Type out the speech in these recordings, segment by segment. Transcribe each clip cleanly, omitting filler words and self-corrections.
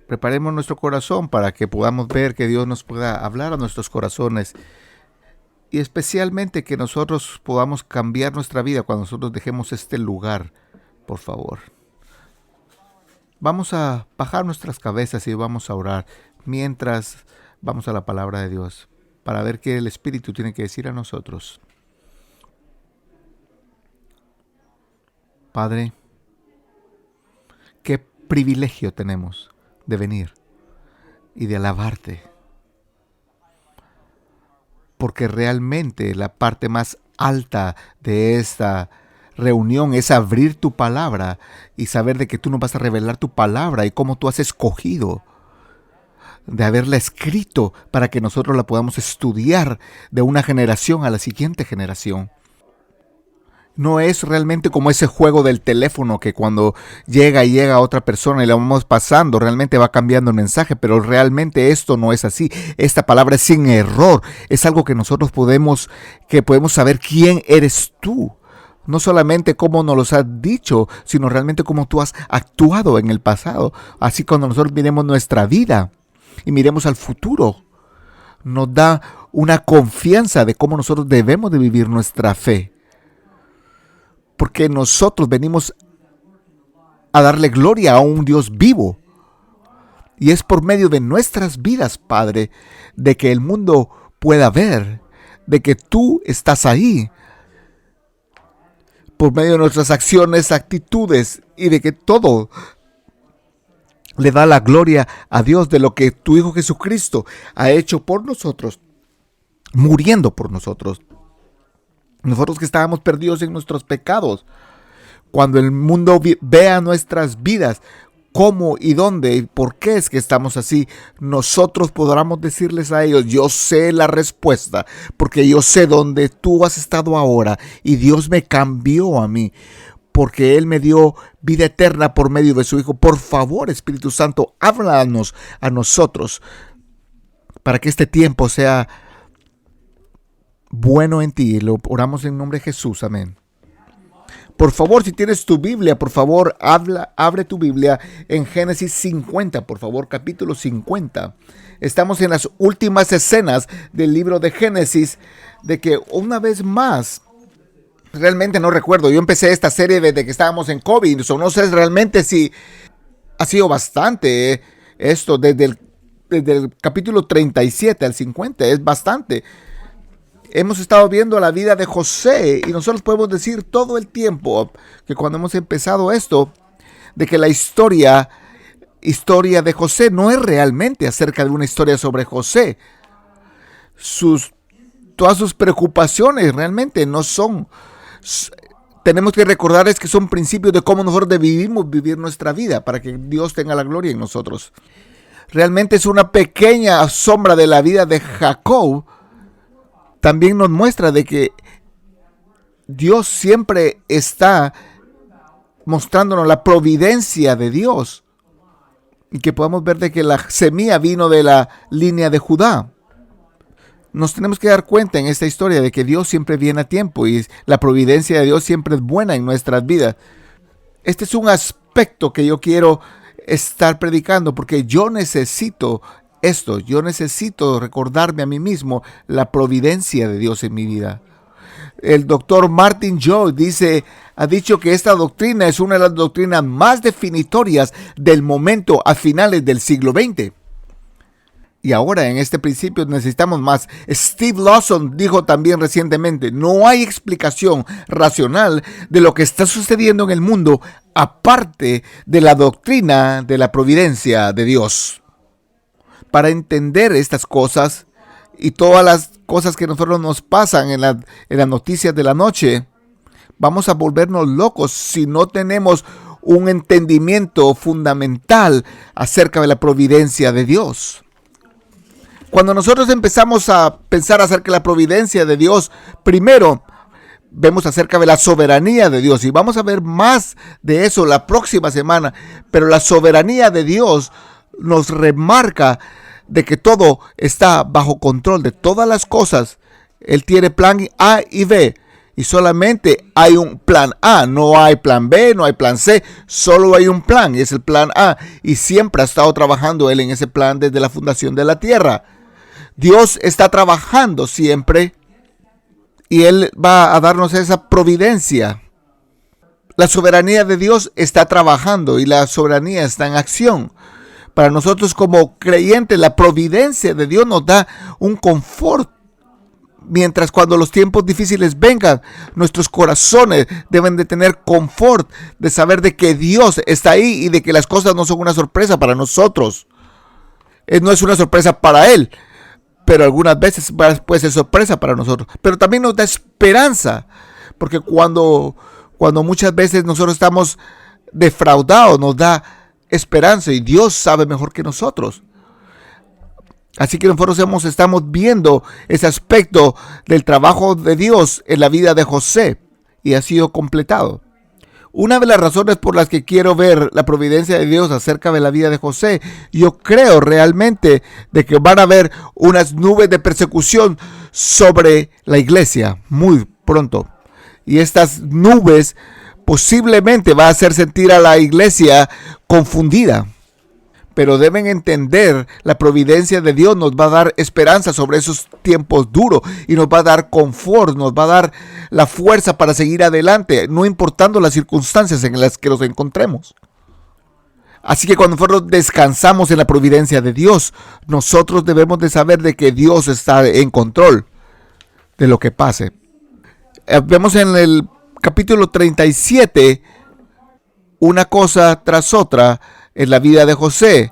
Preparemos nuestro corazón para que podamos ver que Dios nos pueda hablar a nuestros corazones y especialmente que nosotros podamos cambiar nuestra vida cuando nosotros dejemos este lugar, por favor. Vamos a bajar nuestras cabezas y vamos a orar mientras vamos a la palabra de Dios para ver qué el Espíritu tiene que decir a nosotros. Padre, qué privilegio tenemos de venir y de alabarte, porque realmente la parte más alta de esta reunión es abrir tu palabra y saber de que tú nos vas a revelar tu palabra y cómo tú has escogido de haberla escrito para que nosotros la podamos estudiar de una generación a la siguiente generación. No es realmente como ese juego del teléfono que cuando llega otra persona y la vamos pasando, realmente va cambiando el mensaje, pero realmente esto no es así. Esta palabra es sin error. Es algo que nosotros podemos saber quién eres tú. No solamente cómo nos los has dicho, sino realmente cómo tú has actuado en el pasado. Así cuando nosotros miremos nuestra vida y miremos al futuro, nos da una confianza de cómo nosotros debemos de vivir nuestra fe. Porque nosotros venimos a darle gloria a un Dios vivo. Y es por medio de nuestras vidas, Padre, de que el mundo pueda ver, de que tú estás ahí. Por medio de nuestras acciones, actitudes y de que todo le da la gloria a Dios de lo que tu Hijo Jesucristo ha hecho por nosotros, muriendo por nosotros. Nosotros que estábamos perdidos en nuestros pecados, cuando el mundo vea nuestras vidas, cómo y dónde y por qué es que estamos así, nosotros podamos decirles a ellos, yo sé la respuesta, porque yo sé dónde tú has estado ahora y Dios me cambió a mí, porque Él me dio vida eterna por medio de su Hijo. Por favor, Espíritu Santo, háblanos a nosotros para que este tiempo sea bueno en ti. Lo oramos en nombre de Jesús. Amén. Por favor, si tienes tu Biblia, por favor, abre tu Biblia en Génesis 50, por favor, capítulo 50. Estamos en las últimas escenas del libro de Génesis, de que una vez más, realmente no recuerdo, yo empecé esta serie desde que estábamos en COVID, no sé realmente si ha sido bastante esto, desde el capítulo 37 al 50, es bastante. Hemos estado viendo la vida de José y nosotros podemos decir todo el tiempo que cuando hemos empezado esto, de que la historia de José no es realmente acerca de una historia sobre José. Todas sus preocupaciones realmente no son. Tenemos que recordarles que son principios de cómo nosotros debemos vivir nuestra vida para que Dios tenga la gloria en nosotros. Realmente es una pequeña sombra de la vida de Jacob. También nos muestra de que Dios siempre está mostrándonos la providencia de Dios y que podamos ver de que la semilla vino de la línea de Judá. Nos tenemos que dar cuenta en esta historia de que Dios siempre viene a tiempo y la providencia de Dios siempre es buena en nuestras vidas. Este es un aspecto que yo quiero estar predicando porque yo necesito esto, yo necesito recordarme a mí mismo la providencia de Dios en mi vida. El doctor Martin Joy ha dicho que esta doctrina es una de las doctrinas más definitorias del momento a finales del siglo XX. Y ahora en este principio necesitamos más. Steve Lawson dijo también recientemente, no hay explicación racional de lo que está sucediendo en el mundo aparte de la doctrina de la providencia de Dios. Para entender estas cosas y todas las cosas que nosotros nos pasan en las noticias de la noche, vamos a volvernos locos si no tenemos un entendimiento fundamental acerca de la providencia de Dios. Cuando nosotros empezamos a pensar acerca de la providencia de Dios, primero vemos acerca de la soberanía de Dios y vamos a ver más de eso la próxima semana, pero la soberanía de Dios nos remarca de que todo está bajo control de todas las cosas. Él tiene plan A y B Y solamente hay un plan A, no hay plan B, no hay plan C, solo hay un plan y es el plan A. Y siempre ha estado trabajando Él en ese plan desde la fundación de la tierra. Dios está trabajando siempre y Él va a darnos esa providencia. La soberanía de Dios está trabajando y la soberanía está en acción. Para nosotros como creyentes, la providencia de Dios nos da un confort. Mientras cuando los tiempos difíciles vengan, nuestros corazones deben de tener confort, de saber de que Dios está ahí y de que las cosas no son una sorpresa para nosotros. No es una sorpresa para Él, pero algunas veces puede ser sorpresa para nosotros. Pero también nos da esperanza, porque cuando muchas veces nosotros estamos defraudados, nos da esperanza y Dios sabe mejor que nosotros. Así que nosotros estamos viendo ese aspecto del trabajo de Dios en la vida de José y ha sido completado. Una de las razones por las que quiero ver la providencia de Dios acerca de la vida de José, yo creo realmente de que van a haber unas nubes de persecución sobre la iglesia muy pronto. Y estas nubes posiblemente van a hacer sentir a la iglesia confundida. Pero deben entender, la providencia de Dios nos va a dar esperanza sobre esos tiempos duros y nos va a dar confort, nos va a dar la fuerza para seguir adelante, no importando las circunstancias en las que nos encontremos. Así que cuando nosotros descansamos en la providencia de Dios, nosotros debemos de saber de que Dios está en control de lo que pase. Vemos en el capítulo 37 una cosa tras otra en la vida de José.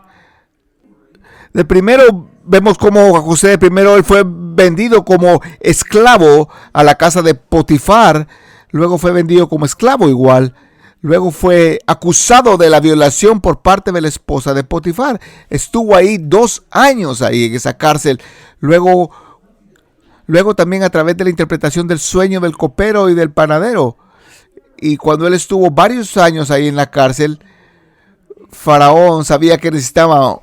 De primero vemos cómo José él fue vendido como esclavo a la casa de Potifar, luego fue vendido como esclavo igual, luego fue acusado de la violación por parte de la esposa de Potifar, estuvo ahí 2 años ahí en esa cárcel, luego también a través de la interpretación del sueño del copero y del panadero, y cuando él estuvo varios años ahí en la cárcel, Faraón sabía que necesitaba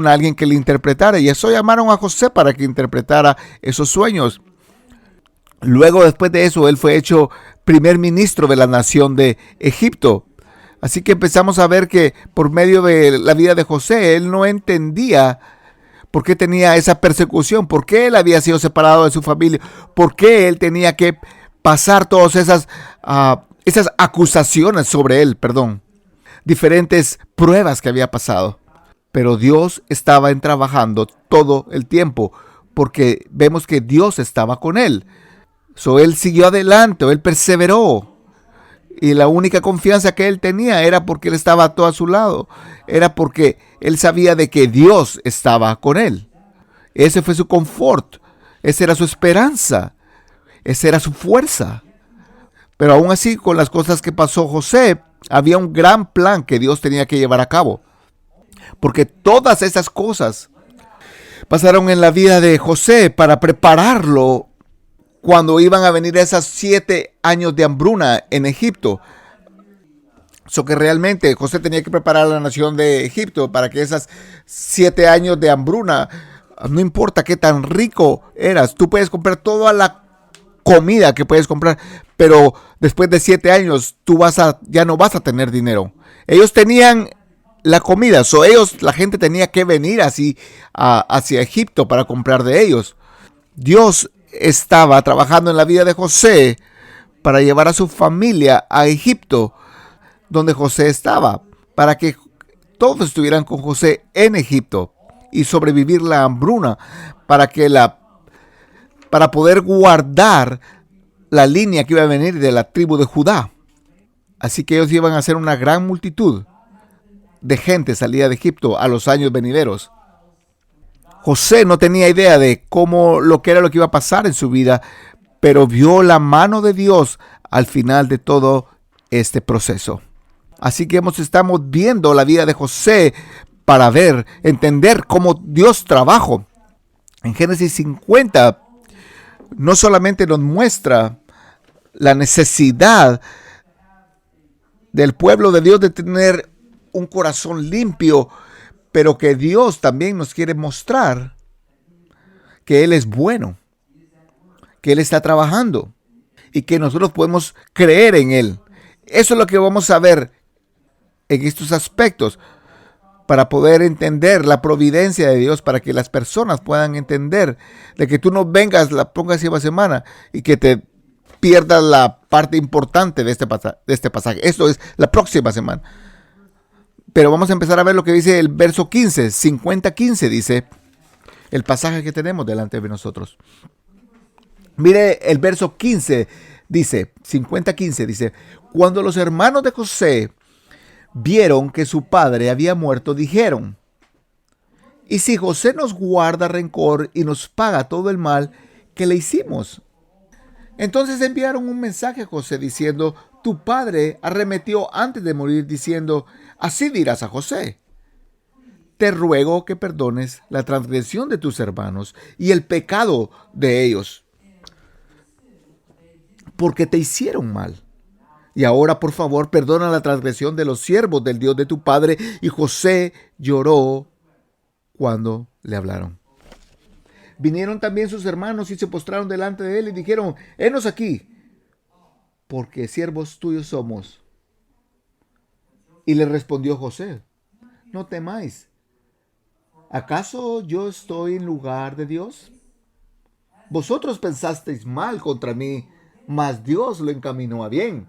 alguien que le interpretara y eso llamaron a José para que interpretara esos sueños. Luego, después de eso, él fue hecho primer ministro de la nación de Egipto. Así que empezamos a ver que por medio de la vida de José, él no entendía por qué tenía esa persecución, por qué él había sido separado de su familia, por qué él tenía que pasar todas esas acusaciones sobre él, diferentes pruebas que había pasado. Pero Dios estaba trabajando todo el tiempo porque vemos que Dios estaba con él. Él siguió adelante, él perseveró. Y la única confianza que él tenía era porque él estaba todo a su lado. Era porque él sabía de que Dios estaba con él. Ese fue su confort. Esa era su esperanza. Esa era su fuerza. Pero aún así, con las cosas que pasó José, había un gran plan que Dios tenía que llevar a cabo. Porque todas esas cosas pasaron en la vida de José para prepararlo cuando iban a venir esos 7 años de hambruna en Egipto. Que realmente José tenía que preparar a la nación de Egipto para que esos 7 años de hambruna, no importa qué tan rico eras, tú puedes comprar toda la comida que puedes comprar, pero después de 7 años ya no vas a tener dinero. Ellos tenían la comida, la gente tenía que venir así hacia Egipto para comprar de ellos. Dios estaba trabajando en la vida de José para llevar a su familia a Egipto, donde José estaba, para que todos estuvieran con José en Egipto y sobrevivir la hambruna, para poder guardar la línea que iba a venir de la tribu de Judá. Así que ellos iban a ser una gran multitud de gente salida de Egipto a los años venideros. José no tenía idea de lo que iba a pasar en su vida, pero vio la mano de Dios al final de todo este proceso. Así que estamos viendo la vida de José para entender cómo Dios trabajó. En Génesis 50 no solamente nos muestra la necesidad del pueblo de Dios de tener un corazón limpio, pero que Dios también nos quiere mostrar que Él es bueno, que Él está trabajando y que nosotros podemos creer en Él. Eso es lo que vamos a ver en estos aspectos para poder entender la providencia de Dios, para que las personas puedan entender de que tú no vengas la próxima semana y que te pierdas la parte importante de este pasaje. Esto es la próxima semana. Pero vamos a empezar a ver lo que dice el verso 15, 50-15 dice el pasaje que tenemos delante de nosotros. Mire el verso 15, dice, 50-15 dice, cuando los hermanos de José vieron que su padre había muerto, dijeron, ¿y si José nos guarda rencor y nos paga todo el mal que le hicimos? Entonces enviaron un mensaje a José diciendo, tu padre arremetió antes de morir diciendo, así dirás a José, te ruego que perdones la transgresión de tus hermanos y el pecado de ellos, porque te hicieron mal. Y ahora, por favor, perdona la transgresión de los siervos del Dios de tu padre. Y José lloró cuando le hablaron. Vinieron también sus hermanos y se postraron delante de él y dijeron, henos aquí, porque siervos tuyos somos. Y le respondió José, no temáis. ¿Acaso yo estoy en lugar de Dios? Vosotros pensasteis mal contra mí, mas Dios lo encaminó a bien,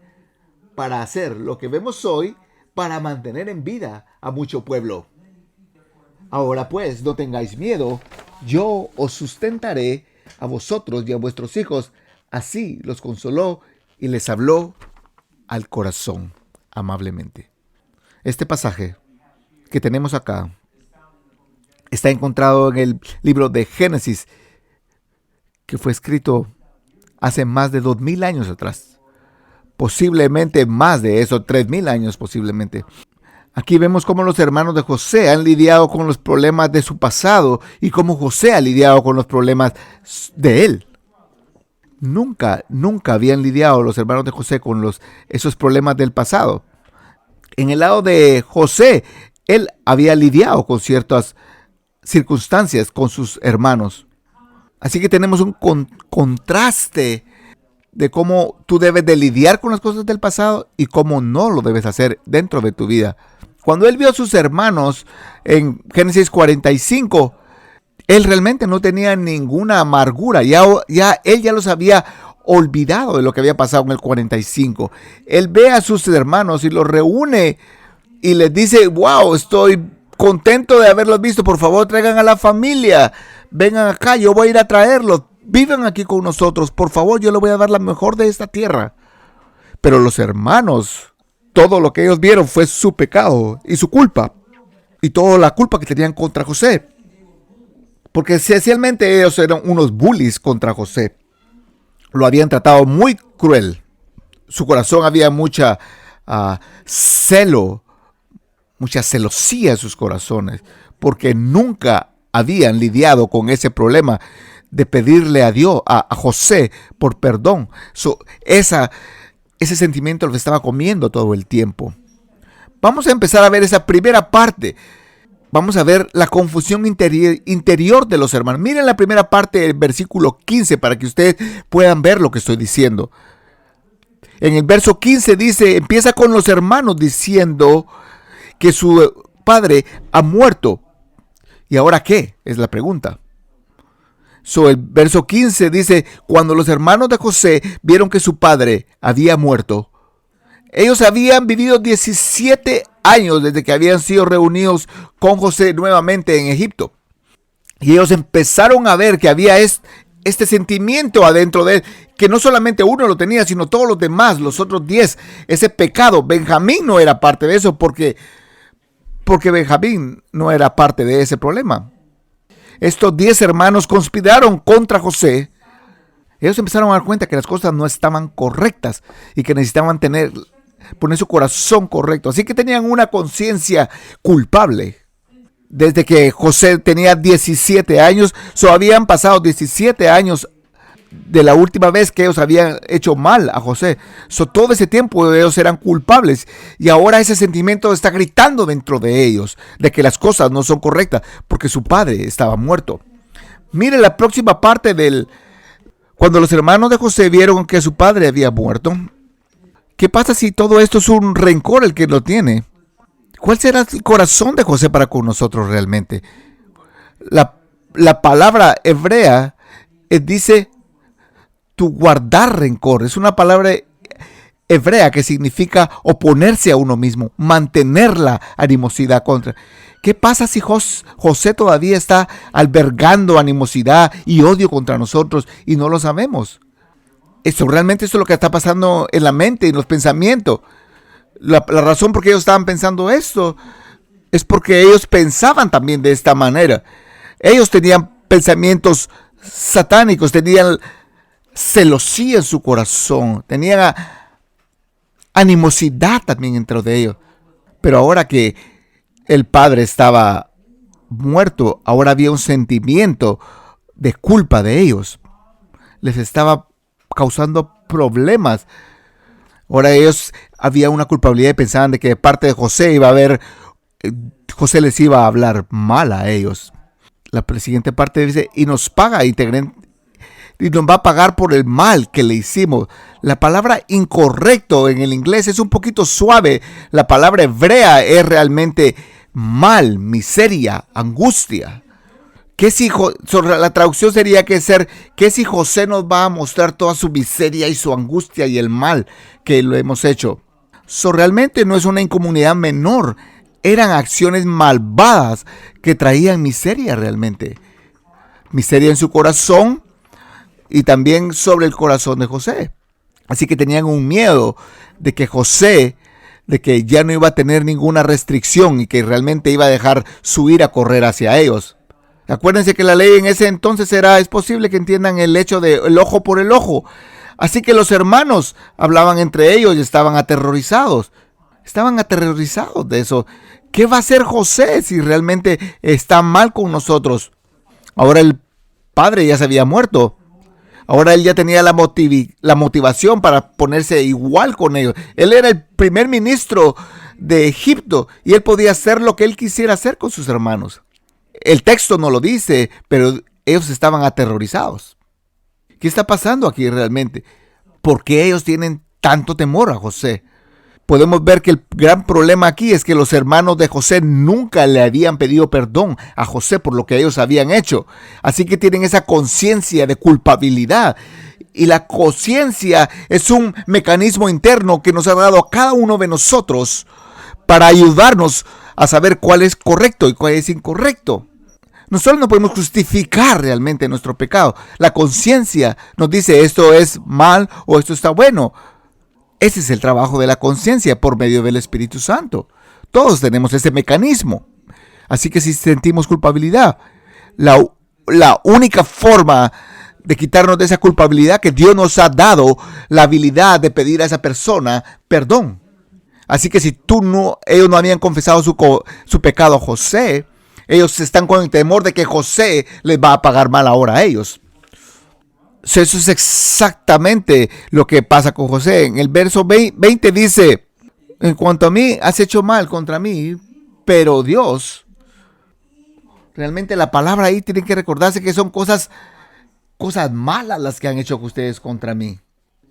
para hacer lo que vemos hoy, para mantener en vida a mucho pueblo. Ahora pues, no tengáis miedo, yo os sustentaré a vosotros y a vuestros hijos. Así los consoló y les habló al corazón amablemente. Este pasaje que tenemos acá está encontrado en el libro de Génesis, que fue escrito hace más de 2000 años atrás. Posiblemente más de eso, 3000 años posiblemente. Aquí vemos cómo los hermanos de José han lidiado con los problemas de su pasado y cómo José ha lidiado con los problemas de él. Nunca habían lidiado los hermanos de José con esos problemas del pasado. En el lado de José, él había lidiado con ciertas circunstancias con sus hermanos. Así que tenemos un contraste de cómo tú debes de lidiar con las cosas del pasado y cómo no lo debes hacer dentro de tu vida. Cuando él vio a sus hermanos en Génesis 45, él realmente no tenía ninguna amargura. Él ya los había olvidado de lo que había pasado en el 45. Él ve a sus hermanos y los reúne y les dice, wow, estoy contento de haberlos visto. Por favor, traigan a la familia. Vengan acá, yo voy a ir a traerlos. Vivan aquí con nosotros, por favor, yo les voy a dar la mejor de esta tierra. Pero los hermanos, todo lo que ellos vieron fue su pecado y su culpa. Y toda la culpa que tenían contra José. Porque esencialmente ellos eran unos bullies contra José. Lo habían tratado muy cruel. Su corazón había mucha celo, mucha celosía en sus corazones. Porque nunca habían lidiado con ese problema de pedirle a Dios, a José, por perdón. Ese sentimiento lo estaba comiendo todo el tiempo. Vamos a empezar a ver esa primera parte. Vamos a ver la confusión interior de los hermanos. Miren la primera parte del versículo 15 para que ustedes puedan ver lo que estoy diciendo. En el verso 15 dice, empieza con los hermanos diciendo que su padre ha muerto. ¿Y ahora qué? Es la pregunta. El verso 15 dice, cuando los hermanos de José vieron que su padre había muerto, ellos habían vivido 17 años desde que habían sido reunidos con José nuevamente en Egipto. Y ellos empezaron a ver que había este sentimiento adentro de él, que no solamente uno lo tenía, sino todos los demás, los otros 10, ese pecado. Benjamín no era parte de eso porque Benjamín no era parte de ese problema. Estos 10 hermanos conspiraron contra José. Ellos empezaron a dar cuenta que las cosas no estaban correctas y que necesitaban poner su corazón correcto. Así que tenían una conciencia culpable. Desde que José tenía 17 años, habían pasado 17 años de la última vez que ellos habían hecho mal a José. Todo ese tiempo ellos eran culpables y ahora ese sentimiento está gritando dentro de ellos de que las cosas no son correctas porque su padre estaba muerto. Mire la próxima parte Cuando los hermanos de José vieron que su padre había muerto, ¿qué pasa si todo esto es un rencor el que lo tiene? ¿Cuál será el corazón de José para con nosotros realmente? La palabra hebrea dice tu guardar rencor. Es una palabra hebrea que significa oponerse a uno mismo, mantener la animosidad contra. ¿Qué pasa si José todavía está albergando animosidad y odio contra nosotros y no lo sabemos? Realmente eso es lo que está pasando en la mente, en los pensamientos. La razón por qué ellos estaban pensando esto es porque ellos pensaban también de esta manera. Ellos tenían pensamientos satánicos, tenían celosía en su corazón, tenían animosidad también dentro de ellos. Pero ahora que el padre estaba muerto, ahora había un sentimiento de culpa de ellos. Les estaba causando problemas. Ahora ellos había una culpabilidad y pensaban de que de parte de José José les iba a hablar mal a ellos. La siguiente parte dice, y nos paga y nos va a pagar por el mal que le hicimos. La palabra incorrecto en el inglés es un poquito suave. La palabra hebrea es realmente mal, miseria, angustia. La traducción sería que si José nos va a mostrar toda su miseria y su angustia y el mal que lo hemos hecho. Realmente no es una incomunidad menor. Eran acciones malvadas que traían miseria realmente. Miseria en su corazón y también sobre el corazón de José. Así que tenían un miedo de que José, de que ya no iba a tener ninguna restricción y que realmente iba a dejar su ira correr hacia ellos. Acuérdense que la ley en ese entonces es posible que entiendan el hecho de el ojo por el ojo. Así que los hermanos hablaban entre ellos y estaban aterrorizados. Estaban aterrorizados de eso. ¿Qué va a hacer José si realmente está mal con nosotros? Ahora el padre ya se había muerto. Ahora él ya tenía la motivación para ponerse igual con ellos. Él era el primer ministro de Egipto y él podía hacer lo que él quisiera hacer con sus hermanos. El texto no lo dice, pero ellos estaban aterrorizados. ¿Qué está pasando aquí realmente? ¿Por qué ellos tienen tanto temor a José? Podemos ver que el gran problema aquí es que los hermanos de José nunca le habían pedido perdón a José por lo que ellos habían hecho. Así que tienen esa conciencia de culpabilidad. Y la conciencia es un mecanismo interno que nos ha dado a cada uno de nosotros para ayudarnos a saber cuál es correcto y cuál es incorrecto. Nosotros no podemos justificar realmente nuestro pecado. La conciencia nos dice esto es mal o esto está bueno. Ese es el trabajo de la conciencia por medio del Espíritu Santo. Todos tenemos ese mecanismo. Así que si sentimos culpabilidad, la única forma de quitarnos de esa culpabilidad que Dios nos ha dado la habilidad de pedir a esa persona perdón. Así que si ellos no habían confesado su pecado a José, ellos están con el temor de que José les va a pagar mal ahora a ellos. Eso es exactamente lo que pasa con José. En el verso 20 dice, en cuanto a mí, has hecho mal contra mí, pero Dios, realmente la palabra ahí tiene que recordarse que son cosas malas las que han hecho ustedes contra mí.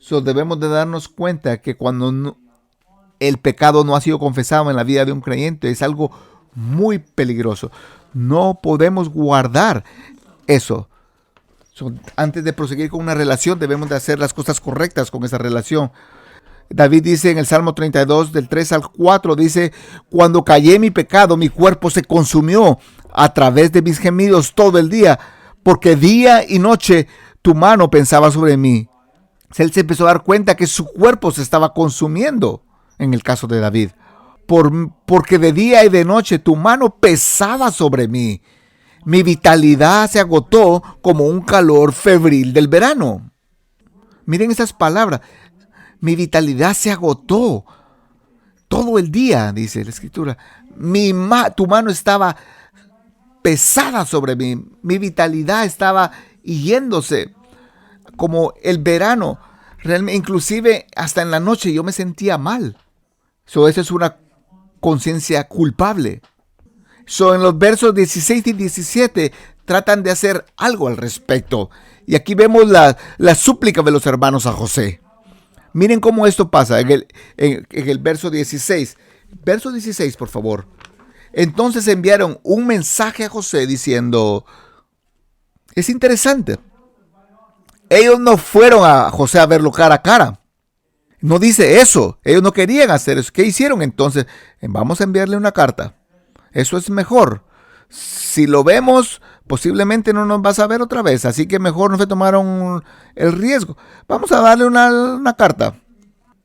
Debemos de darnos cuenta que cuando el pecado no ha sido confesado en la vida de un creyente, es algo muy peligroso. No podemos guardar eso. Antes de proseguir con una relación, debemos de hacer las cosas correctas con esa relación. David dice en el Salmo 32, del 3 al 4, dice, cuando callé mi pecado, mi cuerpo se consumió a través de mis gemidos todo el día, porque día y noche tu mano pensaba sobre mí. Él se empezó a dar cuenta que su cuerpo se estaba consumiendo, en el caso de David. Porque de día y de noche tu mano pesaba sobre mí. Mi vitalidad se agotó como un calor febril del verano. Miren esas palabras. Mi vitalidad se agotó todo el día, dice la escritura. Tu mano estaba pesada sobre mí. Mi vitalidad estaba yéndose como el verano. Realmente, inclusive hasta en la noche yo me sentía mal. Esa es una conciencia culpable. En los versos 16 y 17 tratan de hacer algo al respecto. Y aquí vemos la súplica de los hermanos a José. Miren cómo esto pasa en el verso 16. Verso 16, por favor. Entonces enviaron un mensaje a José diciendo, es interesante, ellos no fueron a José a verlo cara a cara. No dice eso, ellos no querían hacer eso. ¿Qué hicieron entonces? Vamos a enviarle una carta. Eso es mejor. Si lo vemos, posiblemente no nos vas a ver otra vez. Así que mejor no se tomaron el riesgo. Vamos a darle una carta.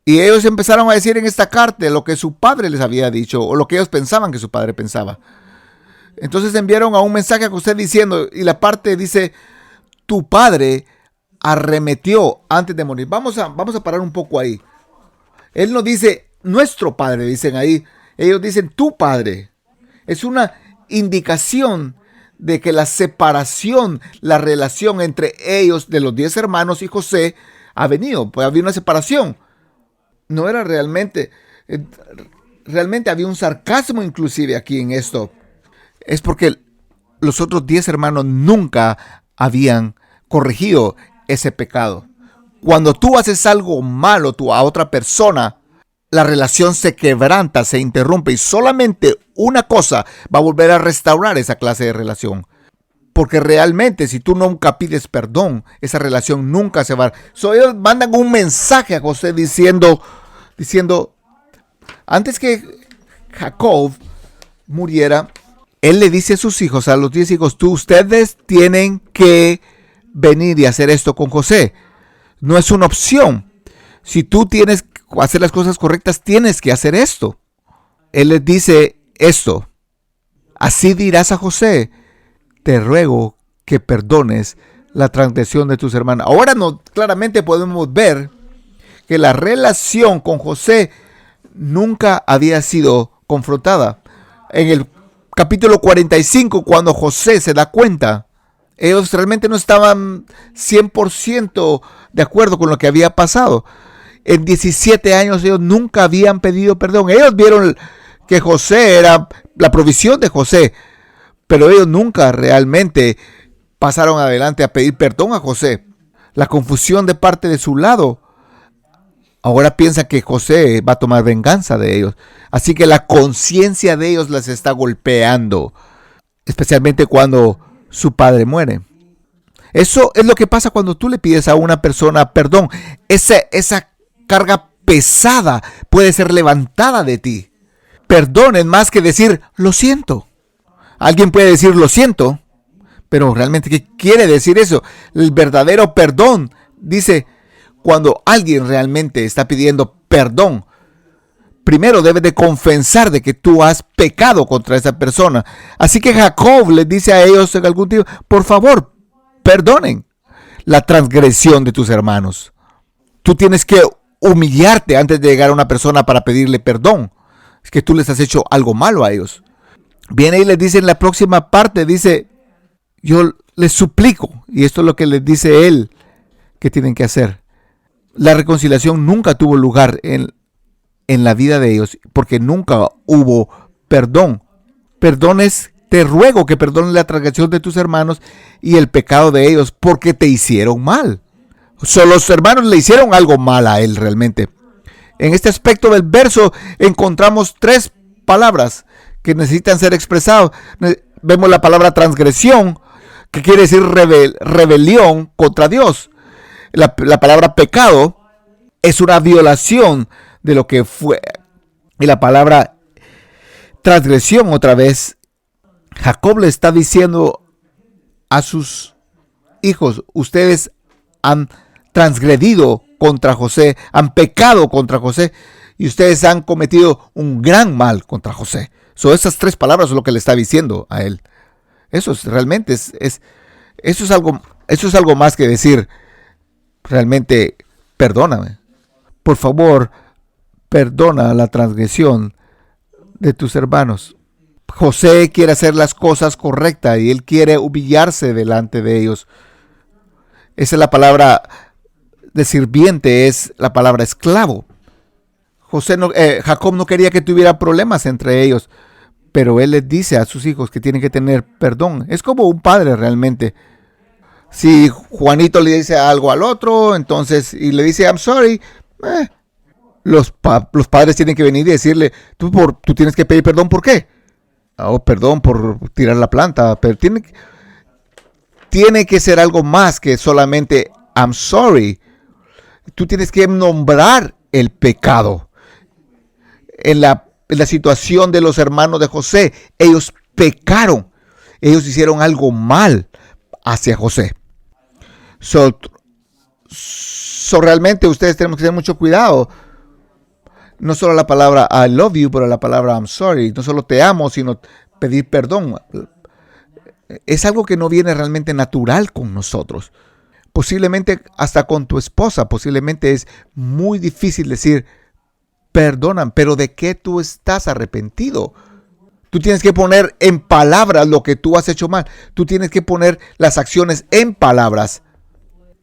Y ellos empezaron a decir en esta carta lo que su padre les había dicho, o lo que ellos pensaban que su padre pensaba. Entonces enviaron a un mensaje a José diciendo, y la parte dice, tu padre arremetió antes de morir. Vamos a parar un poco ahí. Él no dice nuestro padre, dicen ahí. Ellos dicen tu padre. Es una indicación de que la separación, la relación entre ellos, de los 10 hermanos y José, ha venido. Pues había una separación. No era realmente había un sarcasmo inclusive aquí en esto. Es porque los otros 10 hermanos nunca habían corregido ese pecado. Cuando tú haces algo malo a otra persona, la relación se quebranta, se interrumpe y solamente una cosa va a volver a restaurar esa clase de relación. Porque realmente si tú nunca pides perdón, esa relación nunca se va. Ellos mandan un mensaje a José diciendo, antes que Jacob muriera, él le dice a sus hijos, a los 10 hijos, ustedes tienen que venir y hacer esto con José. No es una opción. Si tú tienes que hacer las cosas correctas, tienes que hacer esto. Él les dice esto. Así dirás a José, te ruego que perdones la transgresión de tus hermanos. Ahora claramente podemos ver que la relación con José nunca había sido confrontada. En el capítulo 45, cuando José se da cuenta, ellos realmente no estaban 100% de acuerdo con lo que había pasado. En 17 años ellos nunca habían pedido perdón. Ellos vieron que José era la provisión de José, pero ellos nunca realmente pasaron adelante a pedir perdón a José. La confusión de parte de su lado. Ahora piensa que José va a tomar venganza de ellos. Así que la conciencia de ellos les está golpeando, especialmente cuando su padre muere. Eso es lo que pasa cuando tú le pides a una persona perdón. Esa carga pesada puede ser levantada de ti. Perdón es más que decir lo siento. Alguien puede decir lo siento, pero realmente ¿qué quiere decir eso? El verdadero perdón dice, cuando alguien realmente está pidiendo perdón, primero debes de confesar de que tú has pecado contra esa persona. Así que Jacob les dice a ellos en algún tiempo, por favor, perdonen la transgresión de tus hermanos. Tú tienes que humillarte antes de llegar a una persona para pedirle perdón. Es que tú les has hecho algo malo a ellos. Viene y les dice en la próxima parte, dice, yo les suplico, y esto es lo que les dice él que tienen que hacer. La reconciliación nunca tuvo lugar en la vida de ellos, porque nunca hubo perdón. Perdones, te ruego que perdones la transgresión de tus hermanos y el pecado de ellos, porque te hicieron mal. Los hermanos le hicieron algo mal a él realmente. En este aspecto del verso encontramos 3 palabras que necesitan ser expresadas. Vemos la palabra transgresión, que quiere decir rebelión contra Dios. La palabra pecado es una violación de lo que fue. Y la palabra transgresión, otra vez, Jacob le está diciendo a sus hijos, ustedes han transgredido contra José, han pecado contra José y ustedes han cometido un gran mal contra José. Esas 3 palabras es lo que le está diciendo a él. Eso es realmente eso es algo más que decir realmente perdóname. Por favor, perdona la transgresión de tus hermanos. José quiere hacer las cosas correctas y él quiere humillarse delante de ellos. Esa es la palabra de sirviente, es la palabra esclavo. Jacob no quería que tuviera problemas entre ellos, pero él les dice a sus hijos que tienen que tener perdón. Es como un padre realmente. Si Juanito le dice algo al otro, entonces, y le dice, I'm sorry, los padres tienen que venir y decirle, tú tienes que pedir perdón, ¿por qué? Oh, perdón por tirar la planta, pero tiene que ser algo más que solamente I'm sorry. Tú tienes que nombrar el pecado. En la situación de los hermanos de José, ellos pecaron. Ellos hicieron algo mal hacia José. Realmente ustedes tenemos que tener mucho cuidado. No solo la palabra I love you, pero la palabra I'm sorry. No solo te amo, sino pedir perdón. Es algo que no viene realmente natural con nosotros. Posiblemente hasta con tu esposa, posiblemente es muy difícil decir perdonan, pero ¿de qué tú estás arrepentido? Tú tienes que poner en palabras lo que tú has hecho mal. Tú tienes que poner las acciones en palabras.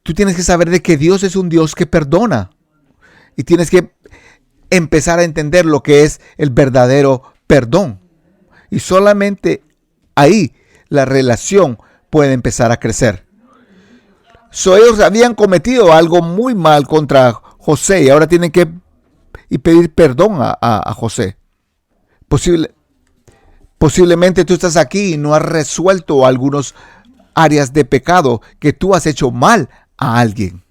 Tú tienes que saber de que Dios es un Dios que perdona. Y tienes que empezar a entender lo que es el verdadero perdón. Y solamente ahí la relación puede empezar a crecer. Ellos habían cometido algo muy mal contra José y ahora tienen que pedir perdón a José. Posiblemente tú estás aquí y no has resuelto algunas áreas de pecado que tú has hecho mal a alguien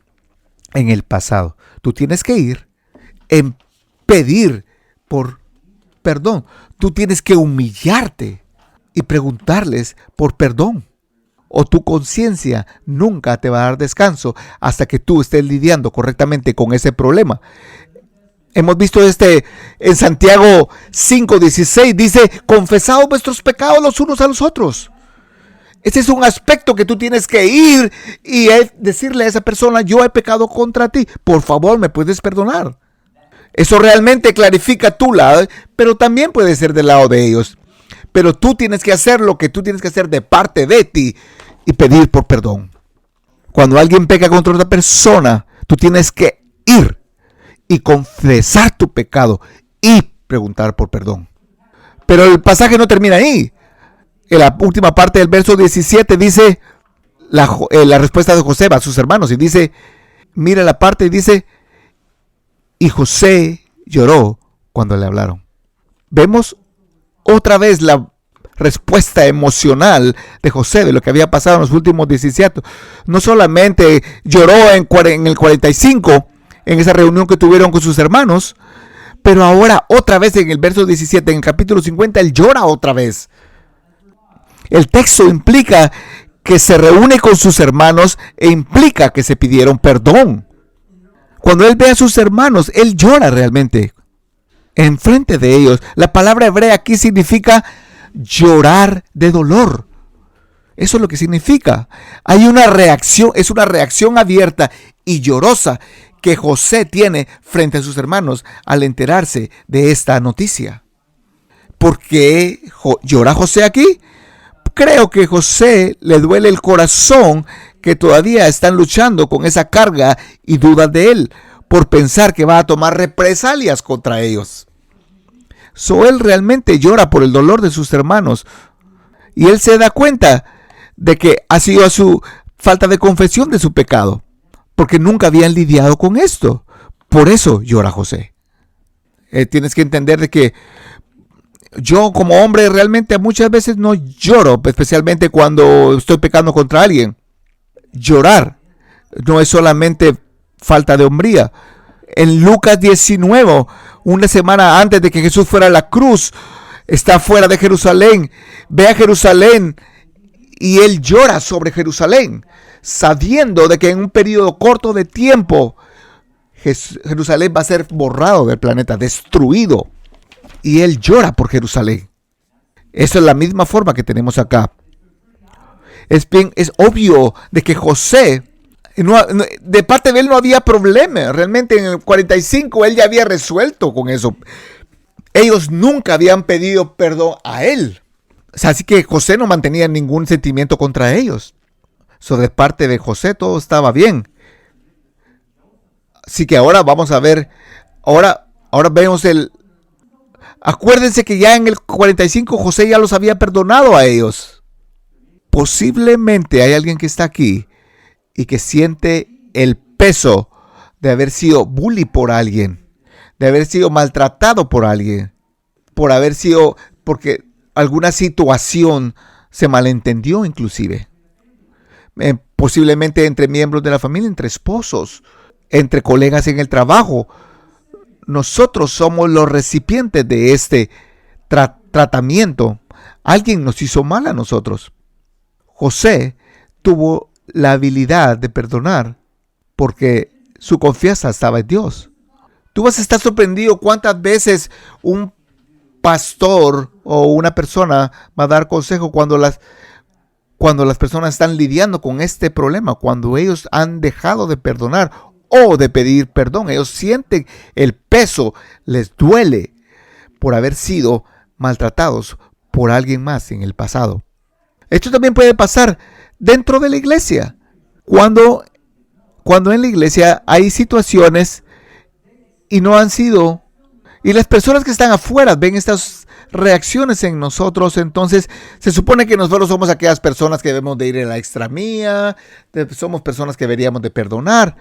en el pasado. Tú tienes que ir en pedir por perdón. Tú tienes que humillarte y preguntarles por perdón. O tu conciencia nunca te va a dar descanso hasta que tú estés lidiando correctamente con ese problema. Hemos visto en Santiago 5:16, dice, confesaos vuestros pecados los unos a los otros. Ese es un aspecto que tú tienes que ir y decirle a esa persona, yo he pecado contra ti, por favor, ¿me puedes perdonar? Eso realmente clarifica tu lado, pero también puede ser del lado de ellos. Pero tú tienes que hacer lo que tú tienes que hacer de parte de ti y pedir por perdón. Cuando alguien peca contra otra persona, tú tienes que ir y confesar tu pecado y preguntar por perdón. Pero el pasaje no termina ahí. En la última parte del verso 17 dice la respuesta de José a sus hermanos y dice, mira la parte y dice, y José lloró cuando le hablaron. Vemos otra vez la respuesta emocional de José de lo que había pasado en los últimos 17. No solamente lloró en el 45, en esa reunión que tuvieron con sus hermanos, pero ahora otra vez en el verso 17, en el capítulo 50, él llora otra vez. El texto implica que se reúne con sus hermanos e implica que se pidieron perdón. Cuando él ve a sus hermanos, él llora realmente enfrente de ellos. La palabra hebrea aquí significa llorar de dolor. Eso es lo que significa. Hay una reacción, es una reacción abierta y llorosa que José tiene frente a sus hermanos al enterarse de esta noticia. ¿Por qué llora José aquí? Creo que José le duele el corazón que todavía están luchando con esa carga y dudas de él por pensar que va a tomar represalias contra ellos. Él realmente llora por el dolor de sus hermanos y él se da cuenta de que ha sido a su falta de confesión de su pecado, porque nunca habían lidiado con esto. Por eso llora José. Tienes que entender de que yo como hombre realmente muchas veces no lloro, especialmente cuando estoy pecando contra alguien. Llorar no es solamente falta de hombría. En Lucas 19, una semana antes de que Jesús fuera a la cruz, está fuera de Jerusalén, ve a Jerusalén y él llora sobre Jerusalén, sabiendo de que en un periodo corto de tiempo Jerusalén va a ser borrado del planeta, destruido. Y él llora por Jerusalén. Eso es la misma forma que tenemos acá. Es obvio de que José, de parte de él no había problema. Realmente en el 45 él ya había resuelto con eso. Ellos nunca habían pedido perdón a él. Así que José no mantenía ningún sentimiento contra ellos. De parte de José todo estaba bien. Así que ahora vamos a ver. Ahora vemos Acuérdense que ya en el 45 José ya los había perdonado a ellos. Posiblemente hay alguien que está aquí y que siente el peso de haber sido bully por alguien, de haber sido maltratado por alguien, porque alguna situación se malentendió inclusive. Posiblemente entre miembros de la familia, entre esposos, entre colegas en el trabajo. Nosotros somos los recipientes de este tratamiento. Alguien nos hizo mal a nosotros. José tuvo la habilidad de perdonar porque su confianza estaba en Dios. Tú vas a estar sorprendido cuántas veces un pastor o una persona va a dar consejo cuando las personas están lidiando con este problema, cuando ellos han dejado de perdonar o de pedir perdón. Ellos sienten el peso, les duele por haber sido maltratados por alguien más en el pasado. Esto también puede pasar dentro de la iglesia. Cuando en la iglesia hay situaciones y no han sido, y las personas que están afuera ven estas reacciones en nosotros, entonces se supone que nosotros somos aquellas personas que debemos de ir en la extra mía, somos personas que deberíamos de perdonar.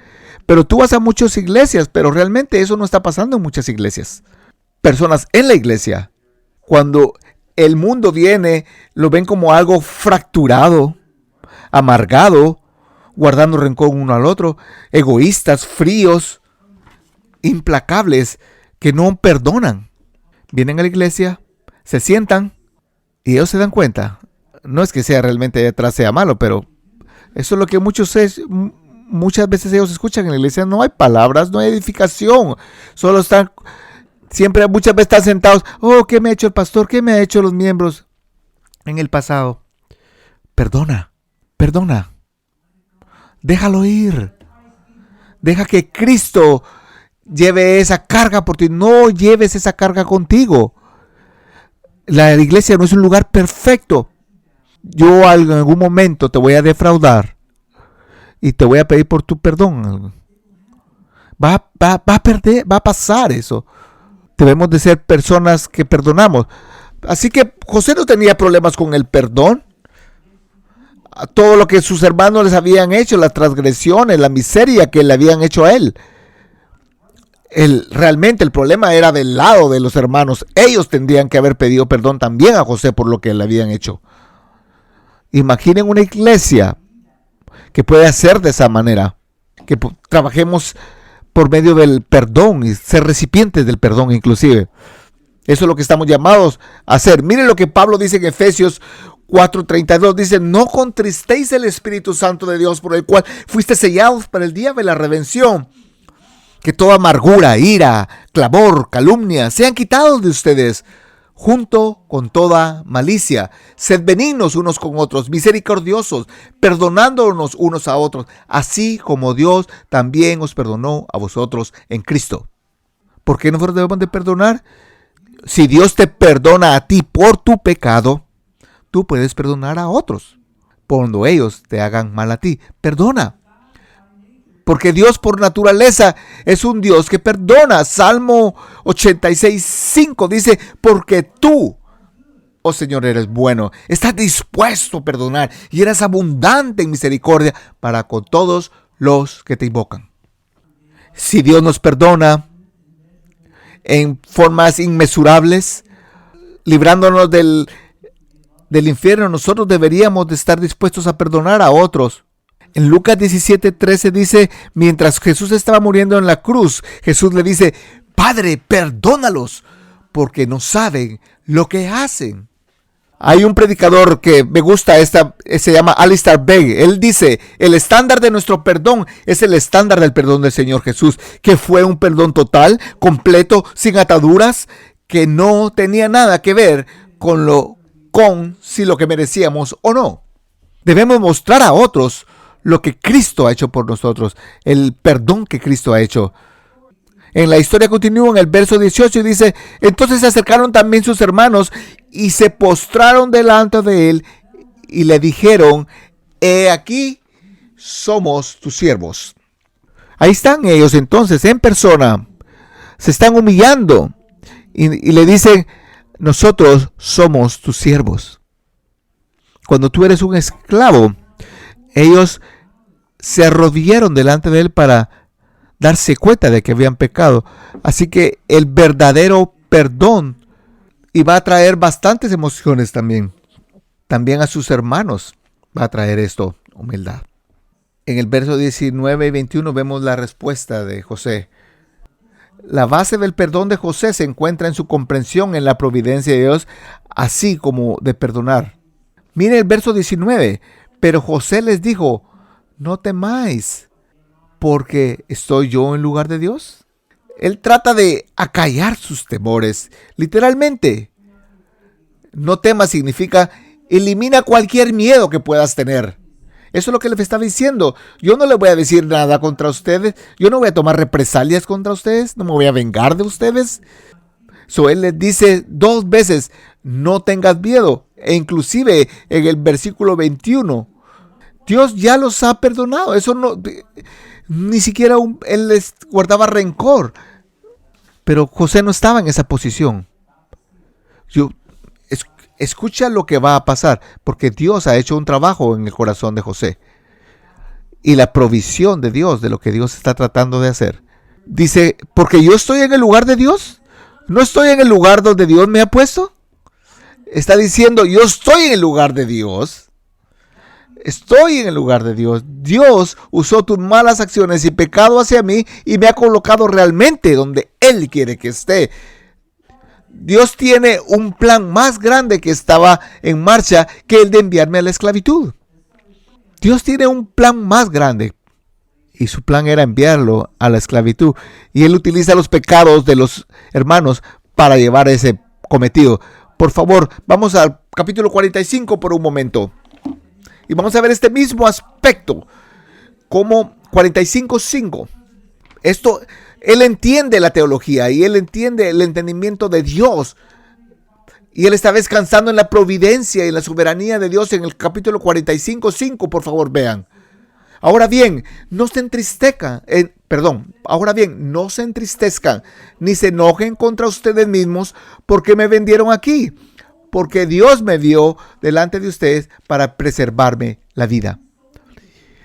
Pero tú vas a muchas iglesias, pero realmente eso no está pasando en muchas iglesias. Personas en la iglesia, cuando el mundo viene, lo ven como algo fracturado, amargado, guardando rencor uno al otro, egoístas, fríos, implacables, que no perdonan. Vienen a la iglesia, se sientan y ellos se dan cuenta. No es que sea realmente detrás sea malo, pero eso es lo que muchas veces ellos escuchan en la iglesia. No hay palabras, no hay edificación. Solo están, muchas veces están sentados. Oh, ¿qué me ha hecho el pastor? ¿Qué me ha hecho los miembros en el pasado? Perdona. Déjalo ir. Deja que Cristo lleve esa carga por ti. No lleves esa carga contigo. La iglesia no es un lugar perfecto. Yo en algún momento te voy a defraudar y te voy a pedir por tu perdón. Va a pasar eso. Debemos de ser personas que perdonamos. Así que José no tenía problemas con el perdón. Todo lo que sus hermanos les habían hecho, las transgresiones, la miseria que le habían hecho a él. Realmente el problema era del lado de los hermanos. Ellos tendrían que haber pedido perdón también a José por lo que le habían hecho. Imaginen una iglesia que puede hacer de esa manera. Que trabajemos por medio del perdón y ser recipientes del perdón inclusive. Eso es lo que estamos llamados a hacer. Miren lo que Pablo dice en Efesios 4:32. Dice: no contristéis el Espíritu Santo de Dios, por el cual fuiste sellados para el día de la redención. Que toda amargura, ira, clamor, calumnia sean quitados de ustedes, junto con toda malicia. Sed benignos unos con otros, misericordiosos, perdonándonos unos a otros, así como Dios también os perdonó a vosotros en Cristo. ¿Por qué nosotros debemos de perdonar? Si Dios te perdona a ti por tu pecado, tú puedes perdonar a otros. Cuando ellos te hagan mal a ti, perdona. Porque Dios por naturaleza es un Dios que perdona. Salmo 86:5 dice: porque tú, oh Señor, eres bueno, estás dispuesto a perdonar y eres abundante en misericordia para con todos los que te invocan. Si Dios nos perdona en formas inmesurables, librándonos del infierno, nosotros deberíamos de estar dispuestos a perdonar a otros. En Lucas 17:13 dice: mientras Jesús estaba muriendo en la cruz, Jesús le dice: Padre, perdónalos, porque no saben lo que hacen. Hay un predicador que me gusta, se llama Alistair Begg. Él dice: el estándar de nuestro perdón es el estándar del perdón del Señor Jesús, que fue un perdón total, completo, sin ataduras, que no tenía nada que ver con si lo que merecíamos o no. Debemos mostrar a otros lo que Cristo ha hecho por nosotros, el perdón que Cristo ha hecho. En la historia continúa en el verso 18 y dice: entonces se acercaron también sus hermanos y se postraron delante de él y le dijeron: he aquí, somos tus siervos. Ahí están ellos entonces en persona, se están humillando y le dicen: nosotros somos tus siervos. Cuando tú eres un esclavo, ellos se arrodillaron delante de él para darse cuenta de que habían pecado. Así que el verdadero perdón iba a traer bastantes emociones también. También a sus hermanos va a traer esto, humildad. En el verso 19 y 21 vemos la respuesta de José. La base del perdón de José se encuentra en su comprensión en la providencia de Dios, así como de perdonar. Mire el verso 19. Pero José les dijo, no temáis, porque estoy yo en lugar de Dios. Él trata de acallar sus temores, literalmente. No temas significa elimina cualquier miedo que puedas tener. Eso es lo que le está diciendo. Yo no le voy a decir nada contra ustedes. Yo no voy a tomar represalias contra ustedes. No me voy a vengar de ustedes. Él les dice 2 veces, no tengas miedo. E inclusive en el versículo 21, Dios ya los ha perdonado. Eso no, ni siquiera él les guardaba rencor. Pero José no estaba en esa posición. Escucha lo que va a pasar, porque Dios ha hecho un trabajo en el corazón de José. Y la provisión de Dios, de lo que Dios está tratando de hacer. Dice, porque yo estoy en el lugar de Dios. ¿No estoy en el lugar donde Dios me ha puesto? Está diciendo, yo estoy en el lugar de Dios. Estoy en el lugar de Dios. Dios usó tus malas acciones y pecado hacia mí y me ha colocado realmente donde Él quiere que esté. Dios tiene un plan más grande que estaba en marcha que el de enviarme a la esclavitud. Dios tiene un plan más grande y su plan era enviarlo a la esclavitud. Y Él utiliza los pecados de los hermanos para llevar ese cometido. Por favor, vamos al capítulo 45 por un momento. Y vamos a ver este mismo aspecto, como 45:5. Esto, él entiende la teología y él entiende el entendimiento de Dios. Y él está descansando en la providencia y en la soberanía de Dios en el capítulo 45:5. Por favor, vean. Ahora bien, no se entristezcan, ni se enojen contra ustedes mismos porque me vendieron aquí. Porque Dios me dio delante de ustedes para preservarme la vida.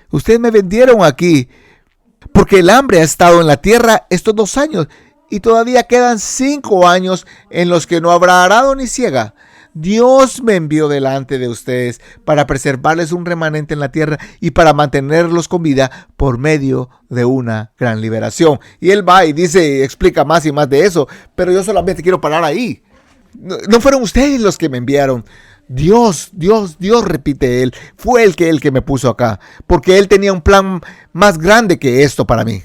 Ustedes me vendieron aquí porque el hambre ha estado en la tierra estos 2 años y todavía quedan 5 años en los que no habrá arado ni siega. Dios me envió delante de ustedes para preservarles un remanente en la tierra y para mantenerlos con vida por medio de una gran liberación. Y él va y dice, explica más y más de eso, pero yo solamente quiero parar ahí. No fueron ustedes los que me enviaron. Dios, repite él, fue el que me puso acá, porque él tenía un plan más grande que esto para mí.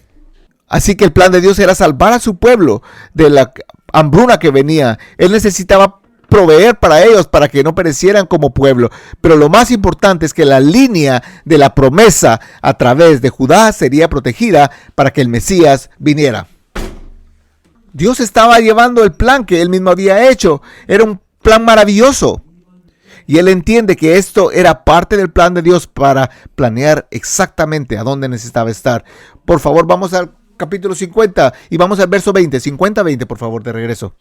Así que el plan de Dios era salvar a su pueblo de la hambruna que venía. Él necesitaba proveer para ellos para que no perecieran como pueblo. Pero lo más importante es que la línea de la promesa a través de Judá sería protegida para que el Mesías viniera. Dios estaba llevando el plan que él mismo había hecho. Era un plan maravilloso. Y él entiende que esto era parte del plan de Dios para planear exactamente a dónde necesitaba estar. Por favor, vamos al capítulo 50 y vamos al verso 20. 50-20, por favor, de regreso.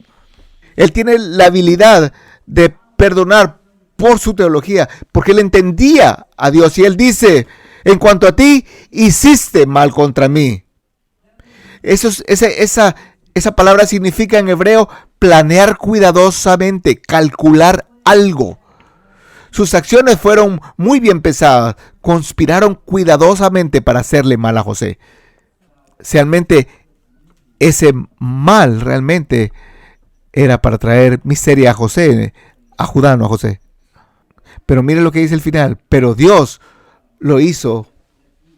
Él tiene la habilidad de perdonar por su teología, porque él entendía a Dios. Y él dice, en cuanto a ti, hiciste mal contra mí. Esa palabra significa en hebreo planear cuidadosamente, calcular algo. Sus acciones fueron muy bien pesadas, conspiraron cuidadosamente para hacerle mal a José. Realmente ese mal realmente era para traer miseria a José, a Judá, no a José. Pero mire lo que dice el final, pero Dios lo hizo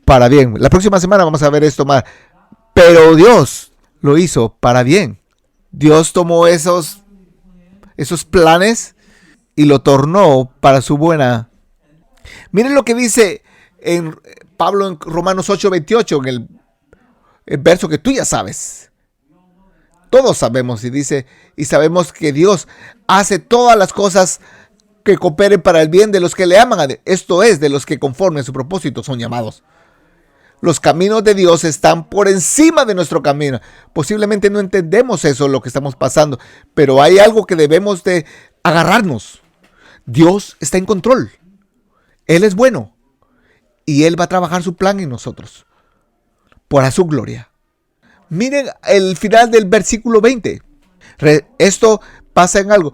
para bien. La próxima semana vamos a ver esto más, pero Dios lo hizo para bien. Dios tomó esos planes y lo tornó para su buena. Miren lo que dice en Pablo en Romanos 8:28, en el verso que tú ya sabes. Todos sabemos, y dice, y sabemos que Dios hace todas las cosas que cooperen para el bien de los que le aman. Esto es, de los que conforme a su propósito son llamados. Los caminos de Dios están por encima de nuestro camino. Posiblemente no entendemos eso, lo que estamos pasando, pero hay algo que debemos de agarrarnos. Dios está en control. Él es bueno. y Él va a trabajar su plan en nosotros, para su gloria. Miren el final del versículo 20. Esto pasa en algo.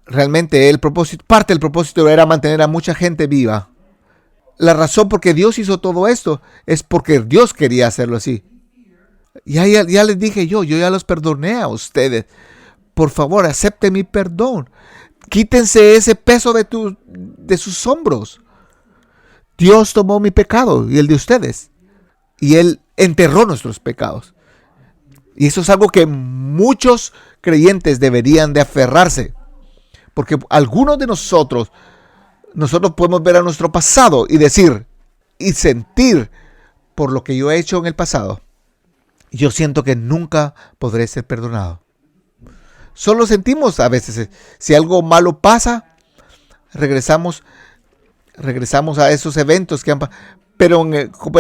Realmente parte del propósito era mantener a mucha gente viva. La razón por qué Dios hizo todo esto es porque Dios quería hacerlo así. Ya les dije yo ya los perdoné a ustedes. Por favor, acepten mi perdón. Quítense ese peso de sus hombros. Dios tomó mi pecado y el de ustedes. Y Él enterró nuestros pecados. Y eso es algo que muchos creyentes deberían de aferrarse. Porque algunos de nosotros podemos ver a nuestro pasado y decir y sentir por lo que yo he hecho en el pasado. Yo siento que nunca podré ser perdonado. Solo sentimos a veces, si algo malo pasa, regresamos a esos eventos que han pasado. Pero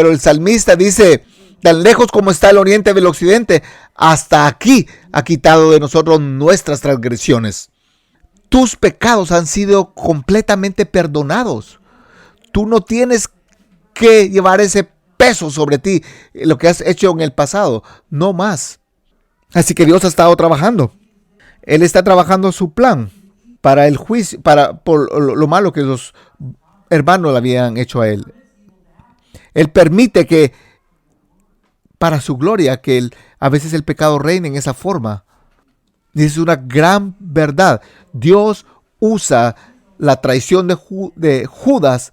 el salmista dice, tan lejos como está el oriente del occidente, hasta aquí ha quitado de nosotros nuestras transgresiones. Tus pecados han sido completamente perdonados. Tú no tienes que llevar ese peso sobre ti, lo que has hecho en el pasado, no más. Así que Dios ha estado trabajando. Él está trabajando su plan para el juicio, por lo malo que los hermanos le habían hecho a él. Él permite que, para su gloria, que a veces el pecado reine en esa forma. Y es una gran verdad. Dios usa la traición de Judas.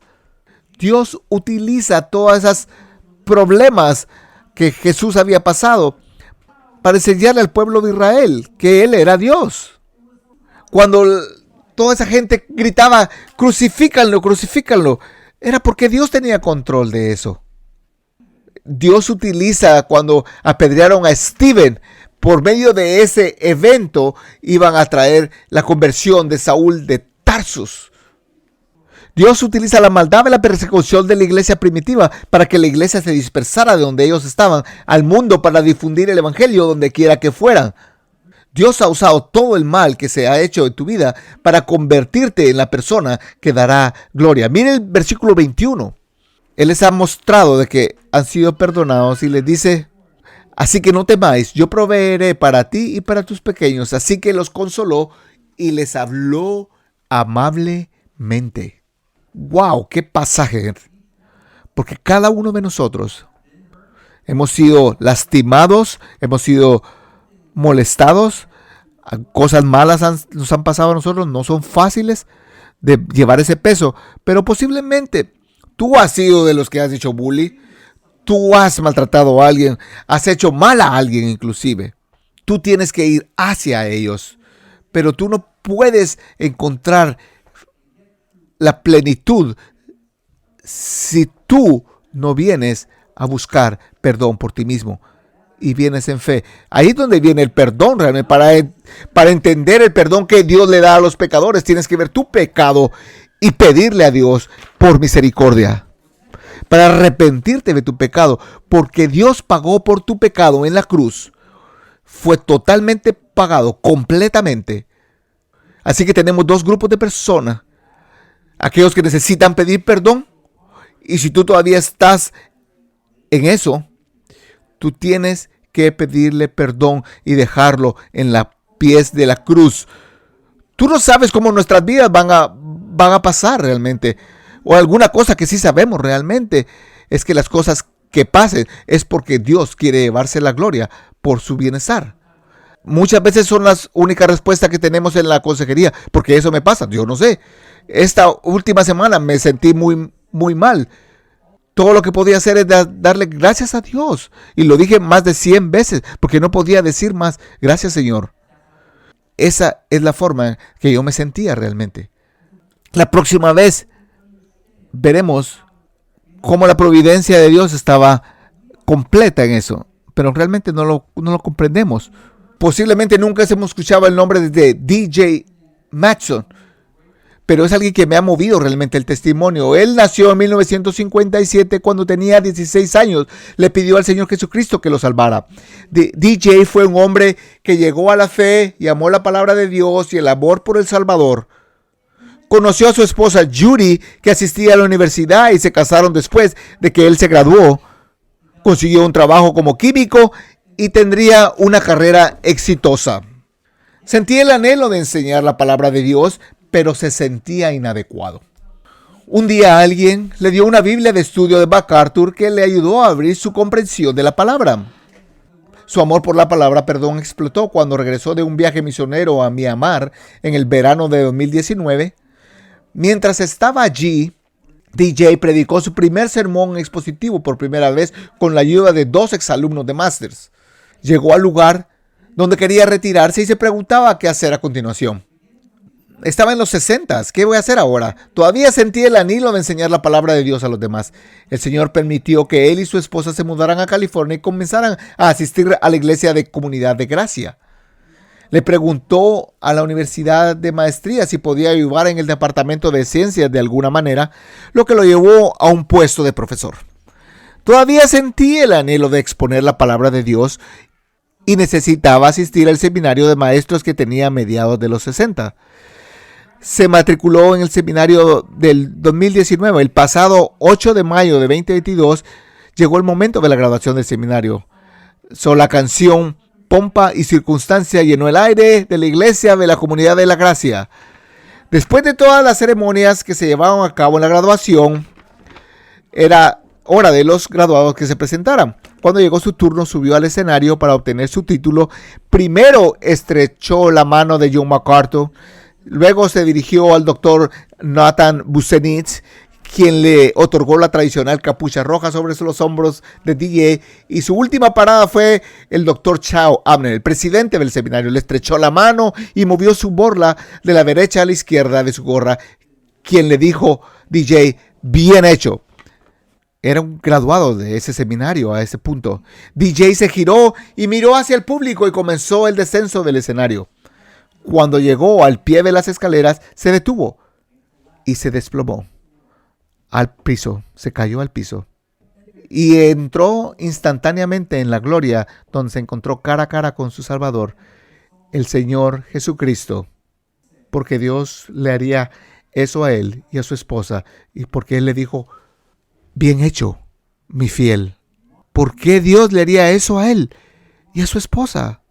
Dios utiliza todos esos problemas que Jesús había pasado para enseñarle al pueblo de Israel que Él era Dios. Cuando toda esa gente gritaba, crucifícanlo, crucifícanlo, era porque Dios tenía control de eso. Dios utiliza cuando apedrearon a Stephen. Por medio de ese evento iban a traer la conversión de Saúl de Tarsus. Dios utiliza la maldad y la persecución de la iglesia primitiva para que la iglesia se dispersara de donde ellos estaban al mundo para difundir el evangelio donde quiera que fueran. Dios ha usado todo el mal que se ha hecho en tu vida para convertirte en la persona que dará gloria. Mire el versículo 21. Él les ha mostrado de que han sido perdonados y les dice: así que no temáis, yo proveeré para ti y para tus pequeños. Así que los consoló y les habló amablemente. ¡Wow! ¡Qué pasaje! Porque cada uno de nosotros hemos sido lastimados, hemos sido molestados, cosas malas nos han pasado a nosotros, no son fáciles de llevar ese peso, pero posiblemente tú has sido de los que has hecho bullying. Tú has maltratado a alguien, has hecho mal a alguien inclusive. Tú tienes que ir hacia ellos, pero tú no puedes encontrar la plenitud si tú no vienes a buscar perdón por ti mismo y vienes en fe. Ahí es donde viene el perdón realmente. Para entender el perdón que Dios le da a los pecadores, tienes que ver tu pecado y pedirle a Dios por misericordia. Para arrepentirte de tu pecado, porque Dios pagó por tu pecado en la cruz. Fue totalmente pagado, completamente. Así que tenemos dos grupos de personas. Aquellos que necesitan pedir perdón. Y si tú todavía estás en eso, tú tienes que pedirle perdón y dejarlo en los pies de la cruz. Tú no sabes cómo nuestras vidas van a pasar realmente. O alguna cosa que sí sabemos realmente es que las cosas que pasen es porque Dios quiere llevarse la gloria por su bienestar. Muchas veces son las únicas respuestas que tenemos en la consejería, porque eso me pasa, yo no sé. Esta última semana me sentí muy, muy mal. Todo lo que podía hacer es darle gracias a Dios. Y lo dije más de 100 veces, porque no podía decir más, gracias Señor. Esa es la forma que yo me sentía realmente. La próxima vez veremos cómo la providencia de Dios estaba completa en eso, pero realmente no lo comprendemos. Posiblemente nunca hemos escuchado el nombre de DJ Matson, pero es alguien que me ha movido realmente el testimonio. Él nació en 1957 cuando tenía 16 años. Le pidió al Señor Jesucristo que lo salvara. DJ fue un hombre que llegó a la fe y amó la palabra de Dios y el amor por el Salvador. Conoció a su esposa Judy, que asistía a la universidad, y se casaron después de que él se graduó. Consiguió un trabajo como químico y tendría una carrera exitosa. Sentía el anhelo de enseñar la palabra de Dios, pero se sentía inadecuado. Un día alguien le dio una Biblia de estudio de MacArthur que le ayudó a abrir su comprensión de la palabra. Su amor por la palabra, explotó cuando regresó de un viaje misionero a Myanmar en el verano de 2019. Mientras estaba allí, DJ predicó su primer sermón expositivo por primera vez con la ayuda de 2 exalumnos de Masters. Llegó al lugar donde quería retirarse y se preguntaba qué hacer a continuación. Estaba en los 60s. ¿Qué voy a hacer ahora? Todavía sentía el anhelo de enseñar la palabra de Dios a los demás. El Señor permitió que él y su esposa se mudaran a California y comenzaran a asistir a la iglesia de Comunidad de Gracia. Le preguntó a la Universidad de Maestría si podía ayudar en el departamento de ciencias de alguna manera, lo que lo llevó a un puesto de profesor. Todavía sentía el anhelo de exponer la palabra de Dios y necesitaba asistir al seminario de maestros que tenía a mediados de los 60. Se matriculó en el seminario del 2019. El pasado 8 de mayo de 2022 llegó el momento de la graduación del seminario. La canción Pompa y Circunstancia llenó el aire de la iglesia de la Comunidad de la Gracia. Después de todas las ceremonias que se llevaron a cabo en la graduación, era hora de los graduados que se presentaran. Cuando llegó su turno, subió al escenario para obtener su título. Primero estrechó la mano de John MacArthur. Luego se dirigió al doctor Nathan Busenitz, quien le otorgó la tradicional capucha roja sobre los hombros de DJ, y su última parada fue el doctor Chao Abner, el presidente del seminario. Le estrechó la mano y movió su borla de la derecha a la izquierda de su gorra, quien le dijo: DJ, bien hecho. Era un graduado de ese seminario a ese punto. DJ se giró y miró hacia el público y comenzó el descenso del escenario. Cuando llegó al pie de las escaleras, se detuvo y se desplomó al piso, se cayó al piso y entró instantáneamente en la gloria, donde se encontró cara a cara con su Salvador, el Señor Jesucristo, porque Dios le haría eso a él y a su esposa, y porque él le dijo: bien hecho, mi fiel. ¿Por qué Dios le haría eso a él y a su esposa?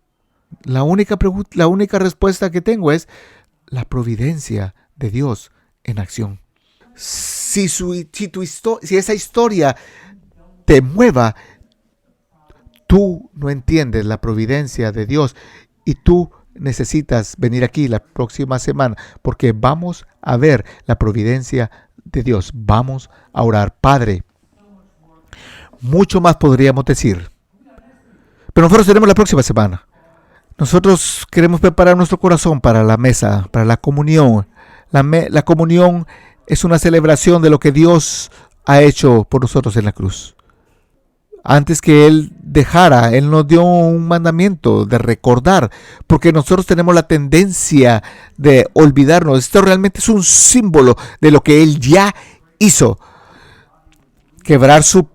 La única respuesta que tengo es la providencia de Dios en acción. Si esa historia te mueva, tú no entiendes la providencia de Dios y tú necesitas venir aquí la próxima semana, porque vamos a ver la providencia de Dios. Vamos a orar. Padre, mucho más podríamos decir, pero nosotros tenemos la próxima semana. Nosotros queremos preparar nuestro corazón para la mesa, para la comunión. La comunión es una celebración de lo que Dios ha hecho por nosotros en la cruz. Antes que Él dejara, Él nos dio un mandamiento de recordar, porque nosotros tenemos la tendencia de olvidarnos. Esto realmente es un símbolo de lo que Él ya hizo. Quebrar su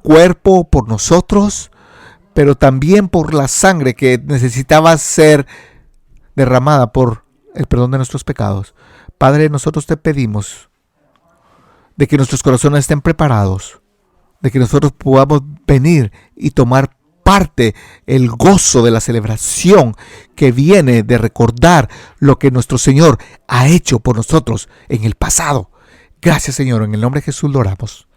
cuerpo por nosotros, pero también por la sangre que necesitaba ser derramada por el perdón de nuestros pecados. Padre, nosotros te pedimos de que nuestros corazones estén preparados, de que nosotros podamos venir y tomar parte, el gozo de la celebración que viene de recordar lo que nuestro Señor ha hecho por nosotros en el pasado. Gracias, Señor, en el nombre de Jesús lo oramos.